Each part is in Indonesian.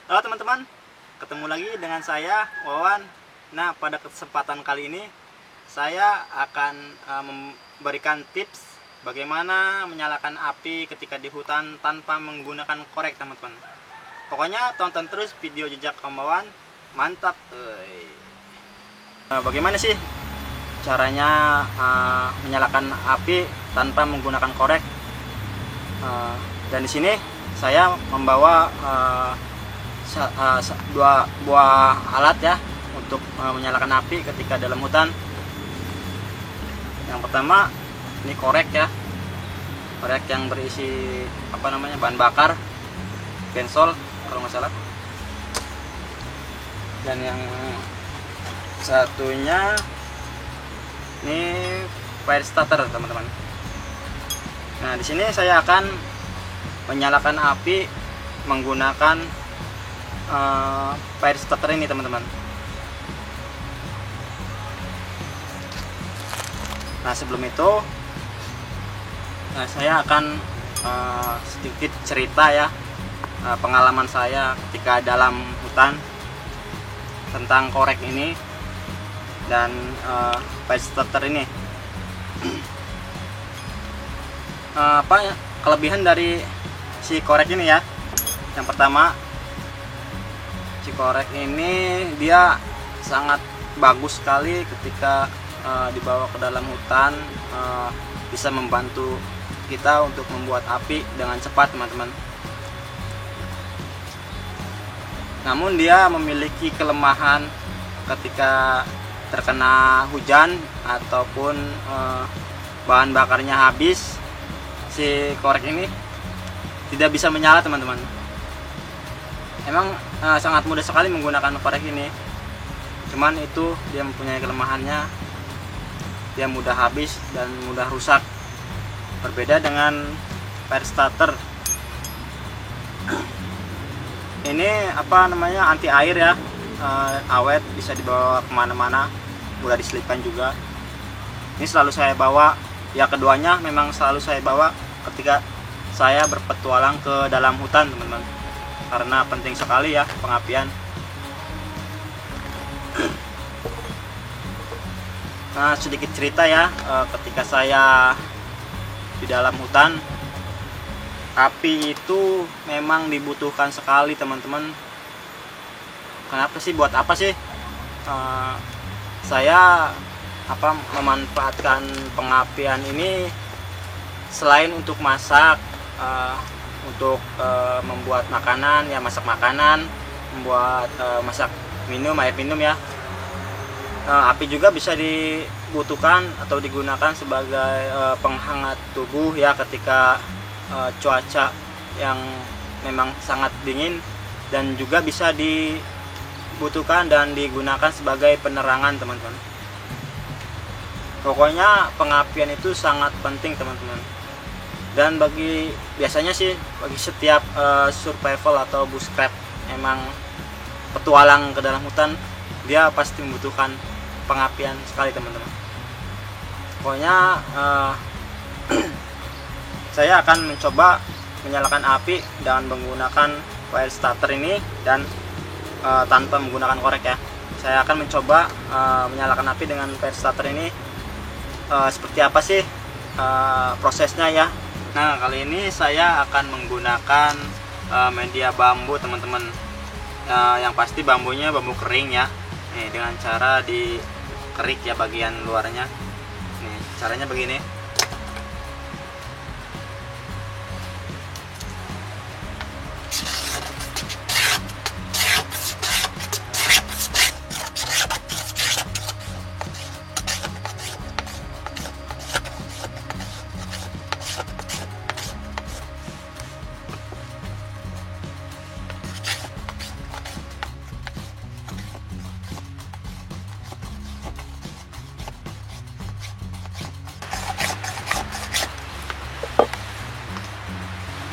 Halo teman-teman, ketemu lagi dengan saya Wawan. Nah, pada kesempatan kali ini saya akan memberikan tips bagaimana menyalakan api ketika di hutan tanpa menggunakan korek, teman-teman. Pokoknya tonton terus video jejak Om Wawan. Mantap. Bagaimana sih caranya menyalakan api tanpa menggunakan korek? Dan di sini saya membawa dua buah alat ya untuk menyalakan api ketika dalam hutan. Yang pertama ini korek ya, korek yang berisi bahan bakar, bensol kalau nggak salah. Dan yang satunya ini fire starter, teman-teman. Nah, di sini saya akan menyalakan api menggunakan fire starter ini, teman-teman. Nah, sebelum itu saya akan sedikit cerita ya, pengalaman saya ketika dalam hutan tentang korek ini dan fire starter ini. Kelebihan dari si korek ini ya? Yang pertama, si korek ini dia sangat bagus sekali ketika dibawa ke dalam hutan, bisa membantu kita untuk membuat api dengan cepat, teman-teman. Namun dia memiliki kelemahan ketika terkena hujan ataupun bahan bakarnya habis, si korek ini tidak bisa menyala, teman-teman. Emang sangat mudah sekali menggunakan korek ini, cuman itu dia mempunyai kelemahannya, dia mudah habis dan mudah rusak. Berbeda dengan fire starter, ini anti air ya, awet, bisa dibawa kemana-mana, mudah diselipkan juga. Ini selalu saya bawa ya, keduanya memang selalu saya bawa ketika saya berpetualang ke dalam hutan, teman-teman, karena penting sekali ya pengapian. Nah, sedikit cerita ya, ketika saya di dalam hutan, api itu memang dibutuhkan sekali, teman-teman. Kenapa sih, buat apa sih saya memanfaatkan pengapian ini? Selain untuk masak, untuk membuat makanan ya, masak makanan, membuat masak air minum ya, api juga bisa dibutuhkan atau digunakan sebagai penghangat tubuh ya, ketika cuaca yang memang sangat dingin, dan juga bisa dibutuhkan dan digunakan sebagai penerangan, teman-teman. Pokoknya pengapian itu sangat penting, teman-teman. Dan biasanya sih bagi setiap survival atau bushcraft, emang petualang ke dalam hutan, dia pasti membutuhkan pengapian sekali, teman-teman. Pokoknya saya akan mencoba menyalakan api dengan menggunakan fire starter ini dan tanpa menggunakan korek ya. Saya akan mencoba menyalakan api dengan fire starter ini. Seperti apa sih prosesnya ya? Nah, kali ini saya akan menggunakan media bambu, teman-teman. Yang pasti bambunya bambu kering ya. Nih, dengan cara dikerik ya bagian luarnya. Nih, caranya begini.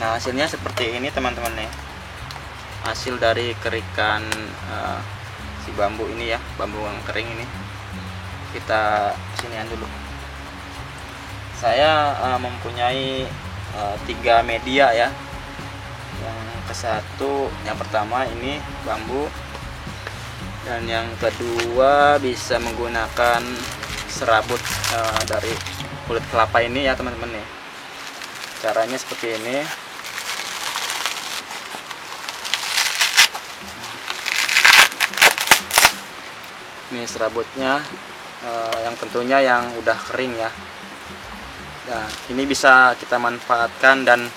Nah, hasilnya seperti ini, teman-teman nih. Hasil dari kerikan si bambu ini ya, bambu yang kering ini. Kita sinian dulu. Saya mempunyai 3 media ya, yang satu, yang pertama ini bambu, dan yang kedua bisa menggunakan serabut dari kulit kelapa ini ya teman-teman nih. Caranya seperti ini. Ini serabutnya, yang tentunya yang udah kering ya. Nah, ini bisa kita manfaatkan dan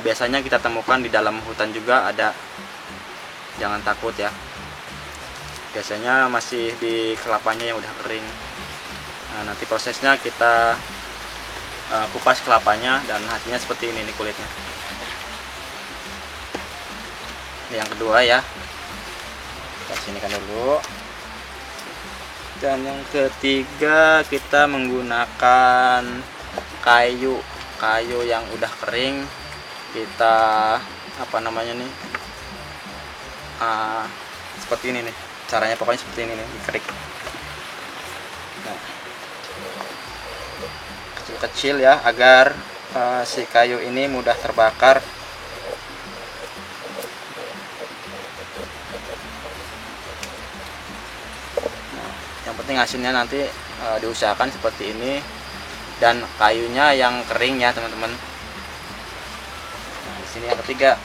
biasanya kita temukan di dalam hutan juga ada. Jangan takut ya. Biasanya masih di kelapanya yang udah kering. Nah, nanti prosesnya kita kupas kelapanya dan hasilnya seperti ini nih kulitnya. Ini yang kedua ya. Kita sinikan dulu. Dan yang ketiga kita menggunakan kayu yang udah kering. Kita seperti ini nih caranya, pokoknya seperti ini nih, dikerik. Nah, kecil-kecil ya agar si kayu ini mudah terbakar. Yang penting hasilnya nanti diusahakan seperti ini, dan kayunya yang kering ya teman-teman. Nah, di sini yang ketiga.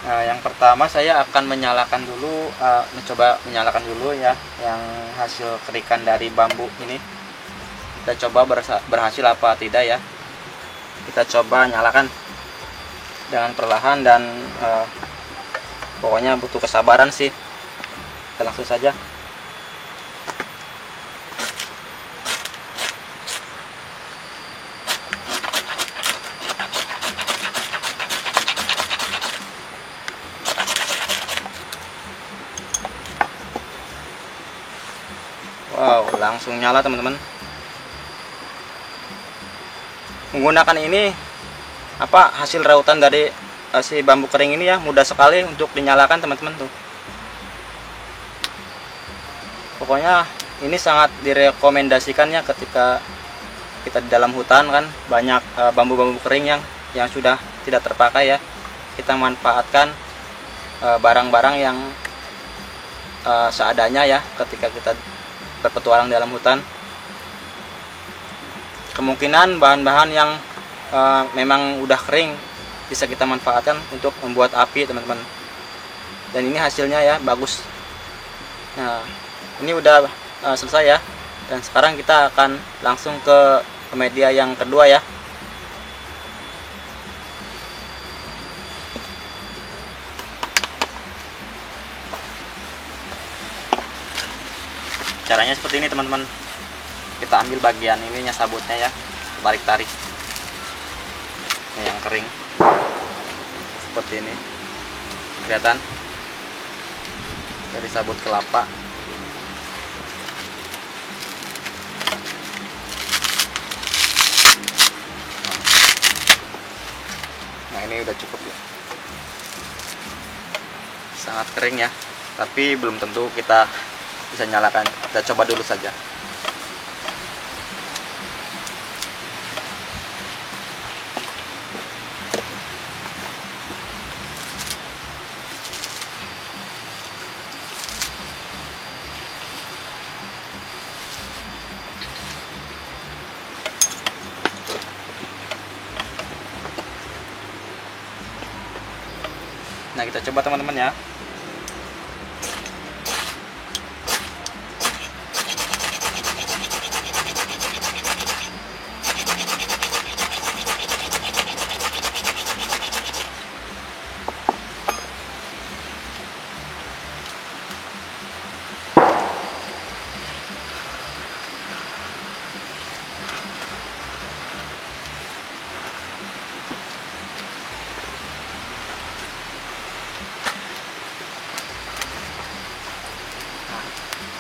Nah, yang pertama saya akan menyalakan dulu, mencoba menyalakan dulu ya yang hasil kerikan dari bambu ini. Kita coba berhasil apa tidak ya. Kita coba nyalakan dengan perlahan dan pokoknya butuh kesabaran sih. Kita langsung saja. Wow, langsung nyala teman-teman. Menggunakan ini hasil rautan dari si bambu kering ini ya, mudah sekali untuk dinyalakan teman-teman tuh. Pokoknya ini sangat direkomendasikannya ketika kita di dalam hutan kan, banyak bambu-bambu kering yang sudah tidak terpakai ya. Kita manfaatkan barang-barang yang seadanya ya ketika kita berpetualang dalam hutan. Kemungkinan bahan-bahan yang memang udah kering bisa kita manfaatkan untuk membuat api teman-teman. Dan ini hasilnya ya bagus. Nah, ini udah selesai ya, dan sekarang kita akan langsung ke media yang kedua ya. Caranya seperti ini teman-teman. Kita ambil bagian ininya, sabutnya ya, tarik-tarik. Ini yang kering seperti ini, kelihatan dari sabut kelapa. Nah, ini udah cukup ya, sangat kering ya, tapi belum tentu kita bisa nyalakan. Kita coba dulu saja. Nah, kita coba teman-teman ya.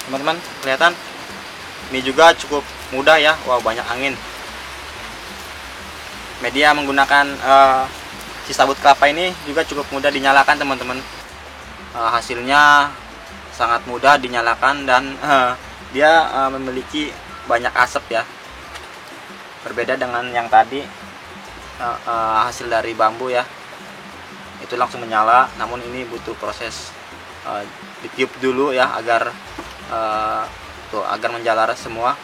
Teman-teman, kelihatan ini juga cukup mudah ya. Wow, banyak angin. Media menggunakan si sabut kelapa ini juga cukup mudah dinyalakan teman-teman. Hasilnya sangat mudah dinyalakan dan dia memiliki banyak asap ya, berbeda dengan yang tadi hasil dari bambu ya, itu langsung menyala. Namun ini butuh proses ditiup dulu ya, agar agar menjalar semua.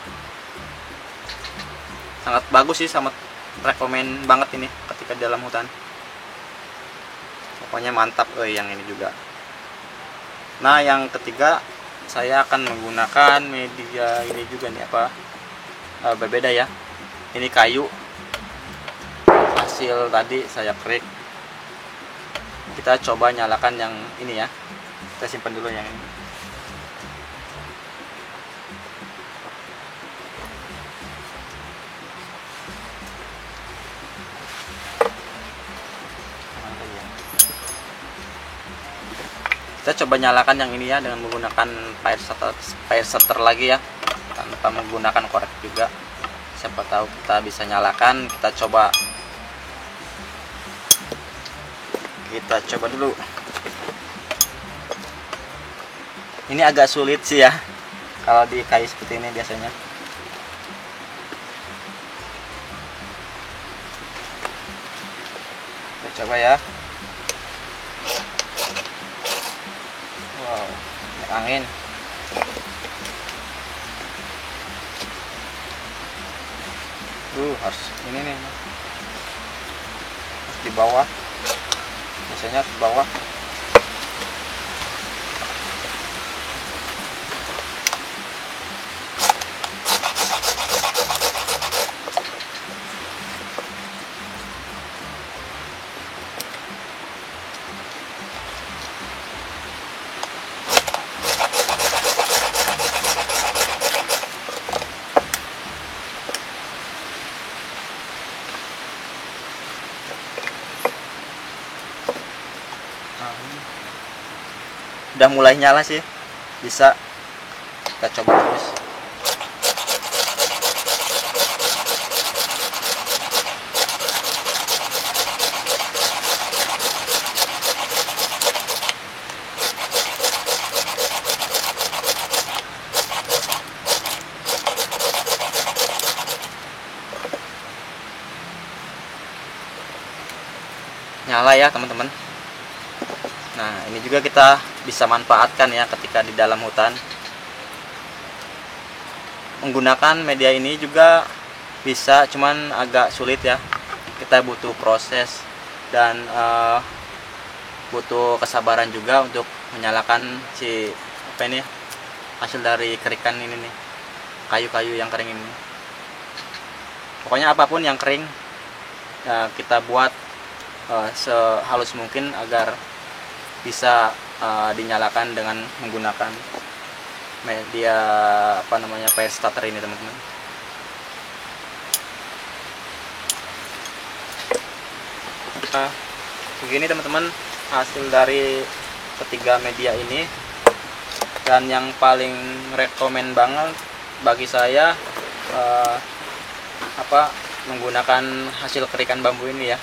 Sangat bagus sih, sangat rekomen banget ini ketika di dalam hutan. Pokoknya mantap. Yang ini juga. Nah, yang ketiga saya akan menggunakan media ini juga nih, berbeda ya. Ini kayu hasil tadi saya kerik. Kita coba nyalakan yang ini ya. Kita simpan dulu yang ini. Kita coba nyalakan yang ini ya dengan menggunakan fire starter lagi ya, tanpa menggunakan korek juga. Siapa tahu kita bisa nyalakan. Kita coba dulu. Ini agak sulit sih ya kalau di kayu seperti ini biasanya. Kita coba ya. Wow, banyak angin. Harus ini nih, harus di bawah. Biasanya di bawah. Udah mulai nyala sih, bisa kita coba terus. Nyala ya teman-teman. Nah, ini juga kita bisa manfaatkan ya ketika di dalam hutan. Menggunakan media ini juga bisa, cuman agak sulit ya. Kita butuh proses dan butuh kesabaran juga untuk menyalakan hasil dari kerikan ini nih, kayu-kayu yang kering ini. Pokoknya apapun yang kering ya, kita buat sehalus mungkin agar bisa dinyalakan dengan menggunakan media fire starter ini teman-teman. Begini teman-teman hasil dari ketiga media ini, dan yang paling rekomen banget bagi saya menggunakan hasil kerikan bambu ini ya,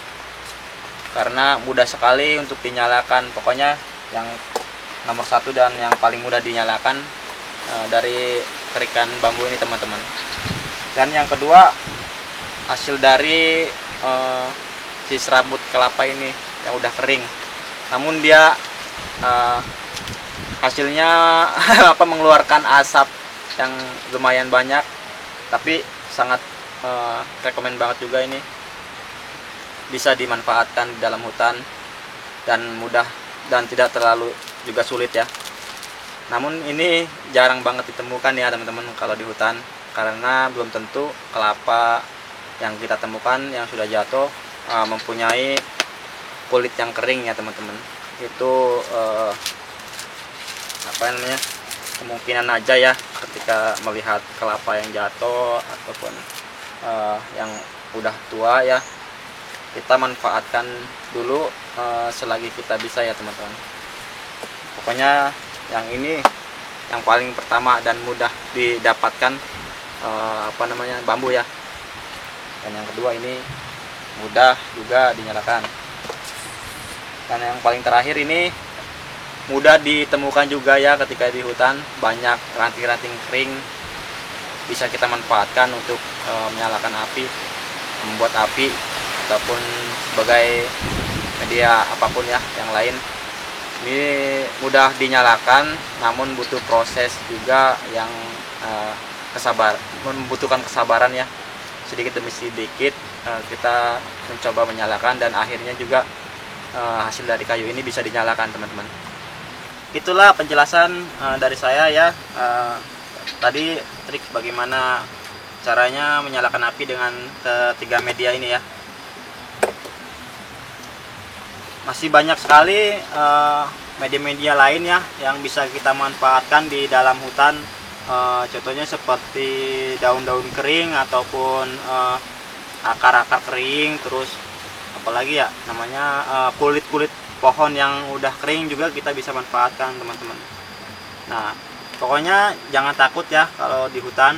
karena mudah sekali untuk dinyalakan. Pokoknya yang nomor satu dan yang paling mudah dinyalakan dari kerikan bambu ini teman-teman. Dan yang kedua hasil dari si serabut kelapa ini yang udah kering, namun dia hasilnya mengeluarkan asap yang lumayan banyak, tapi sangat rekomen banget juga ini. Bisa dimanfaatkan di dalam hutan dan mudah dan tidak terlalu juga sulit ya. Namun ini jarang banget ditemukan ya teman-teman kalau di hutan, karena belum tentu kelapa yang kita temukan yang sudah jatuh mempunyai kulit yang kering ya teman-teman. Itu kemungkinan aja ya ketika melihat kelapa yang jatuh ataupun yang udah tua ya, kita manfaatkan dulu selagi kita bisa ya teman-teman. Pokoknya yang ini yang paling pertama dan mudah didapatkan bambu ya. Dan yang kedua ini mudah juga dinyalakan. Dan yang paling terakhir ini mudah ditemukan juga ya ketika di hutan, banyak ranting-ranting kering, bisa kita manfaatkan untuk menyalakan api, membuat api ataupun sebagai media apapun ya yang lain. Ini mudah dinyalakan, namun butuh proses juga yang membutuhkan kesabaran ya. Sedikit demi sedikit kita mencoba menyalakan, dan akhirnya juga hasil dari kayu ini bisa dinyalakan, teman-teman. Itulah penjelasan dari saya ya. Tadi trik bagaimana caranya menyalakan api dengan ketiga media ini ya. Masih banyak sekali media-media lain ya yang bisa kita manfaatkan di dalam hutan. Contohnya seperti daun-daun kering ataupun akar-akar kering, terus apalagi ya namanya kulit-kulit pohon yang udah kering juga kita bisa manfaatkan, teman-teman. Nah, pokoknya jangan takut ya kalau di hutan.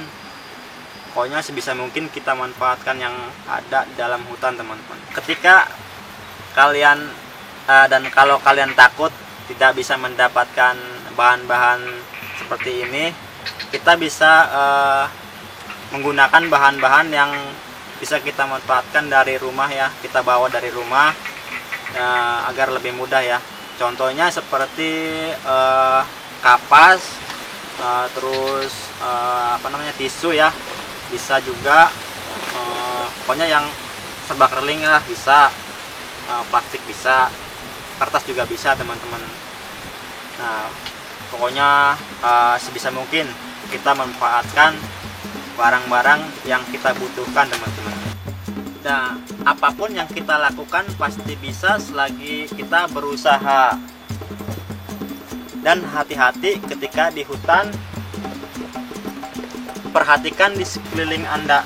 Pokoknya sebisa mungkin kita manfaatkan yang ada di dalam hutan, teman-teman. Ketika kalian kalau kalian takut tidak bisa mendapatkan bahan-bahan seperti ini, kita bisa menggunakan bahan-bahan yang bisa kita manfaatkan dari rumah ya. Kita bawa dari rumah agar lebih mudah ya. Contohnya seperti kapas, terus tisu ya, bisa juga. Pokoknya yang serba kering lah bisa, plastik bisa, kertas juga bisa, teman-teman. Nah, pokoknya sebisa mungkin kita manfaatkan barang-barang yang kita butuhkan, teman-teman. Nah, apapun yang kita lakukan pasti bisa selagi kita berusaha. Dan hati-hati ketika di hutan, perhatikan di sekeliling Anda.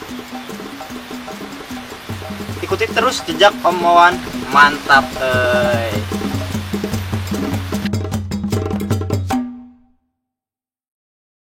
Ikuti terus jejak Om Wawan. Mantap.